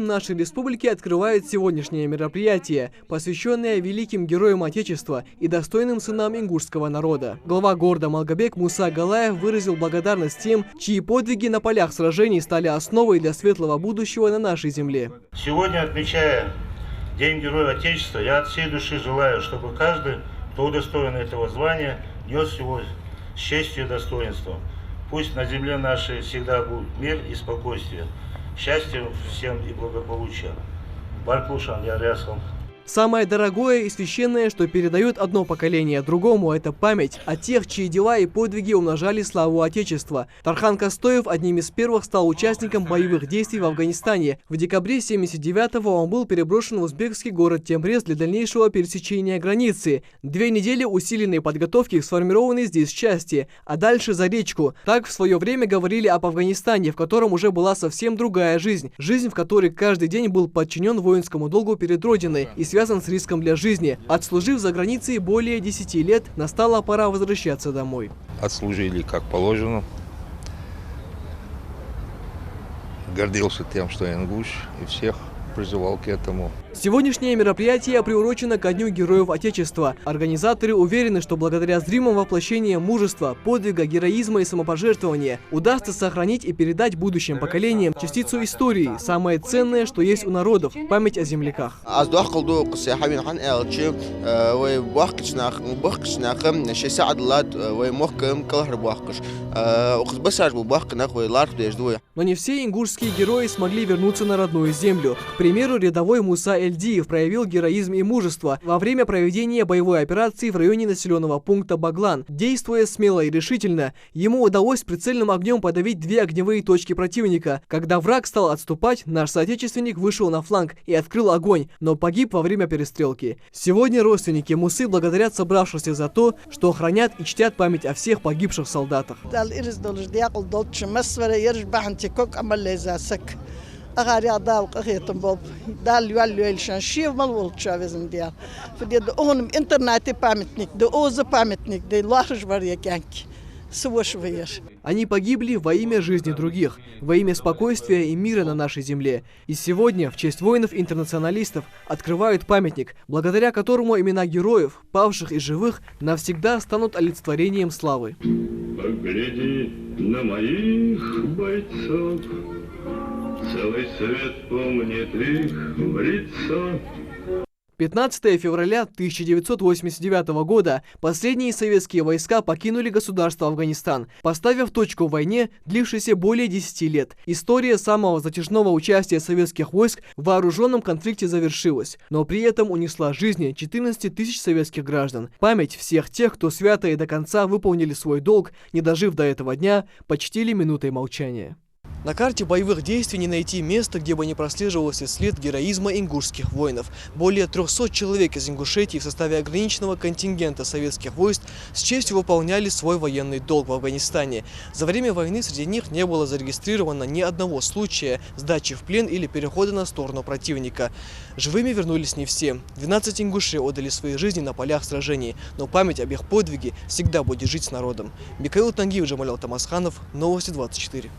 нашей республики открывает сегодняшнее мероприятие, посвященное великим героям Отечества и достойным сынам ингушского народа. Глава города Малгобек Муса Галаев выразил благодарность тем, чьи подвиги на полях сражений стали основой для светлого будущего на нашей земле. Сегодня, отмечая День Героя Отечества, я от всей души желаю, чтобы каждый, кто удостоен этого звания, нес его с честью и достоинством. Пусть на земле нашей всегда будет мир и спокойствие. Счастья всем и благополучия. Баркушан, я рясом. Самое дорогое и священное, что передает одно поколение другому, это память о тех, чьи дела и подвиги умножали славу Отечества. Тархан Костоев одним из первых стал участником боевых действий в Афганистане. В декабре 1979-го он был переброшен в узбекский город Темрез для дальнейшего пересечения границы. 2 недели усиленной подготовки к сформированной здесь части, а дальше за речку. Так в свое время говорили об Афганистане, в котором уже была совсем другая жизнь. Жизнь, в которой каждый день был подчинен воинскому долгу перед Родиной и связан с риском для жизни. Отслужив за границей более 10 лет, настала пора возвращаться домой. Отслужили как положено. Гордился тем, что я ингуш, и всех призывал к этому. Сегодняшнее мероприятие приурочено ко Дню Героев Отечества. Организаторы уверены, что благодаря зримому воплощению мужества, подвига, героизма и самопожертвования удастся сохранить и передать будущим поколениям частицу истории, самое ценное, что есть у народов – память о земляках. Но не все ингушские герои смогли вернуться на родную землю. К примеру, рядовой Муса Эльдиев проявил героизм и мужество во время проведения боевой операции в районе населенного пункта Баглан. Действуя смело и решительно, ему удалось прицельным огнем подавить 2 огневые точки противника. Когда враг стал отступать, наш соотечественник вышел на фланг и открыл огонь, но погиб во время перестрелки. Сегодня родственники Мусы благодарят собравшихся за то, что хранят и чтят память о всех погибших солдатах. أغاري عضاوق أخيتم بوب دال يواليشان شيف مالول شافزن ديال فدي دون إنترنت памятник да оз памятник да лахж варьякянки свошвеешь. Они погибли во имя жизни других, во имя спокойствия и мира на нашей земле. И сегодня в честь воинов-интернационалистов открывают памятник, благодаря которому имена героев, павших и живых, навсегда станут олицетворением славы. Погляди на моих бойцов. Целый свет помнит их в лицо. 15 февраля 1989 года последние советские войска покинули государство Афганистан, поставив точку в войне, длившейся более 10 лет. История самого затяжного участия советских войск в вооруженном конфликте завершилась, но при этом унесла жизни 14 тысяч советских граждан. Память всех тех, кто свято и до конца выполнили свой долг, не дожив до этого дня, почтили минутой молчания. На карте боевых действий не найти места, где бы не прослеживался след героизма ингушских воинов. Более 300 человек из Ингушетии в составе ограниченного контингента советских войск с честью выполняли свой военный долг в Афганистане. За время войны среди них не было зарегистрировано ни одного случая сдачи в плен или перехода на сторону противника. Живыми вернулись не все. 12 ингушей отдали свои жизни на полях сражений, но память об их подвиге всегда будет жить с народом. Михаил Тангиев, Джамаль Тамасханов, Новости 24.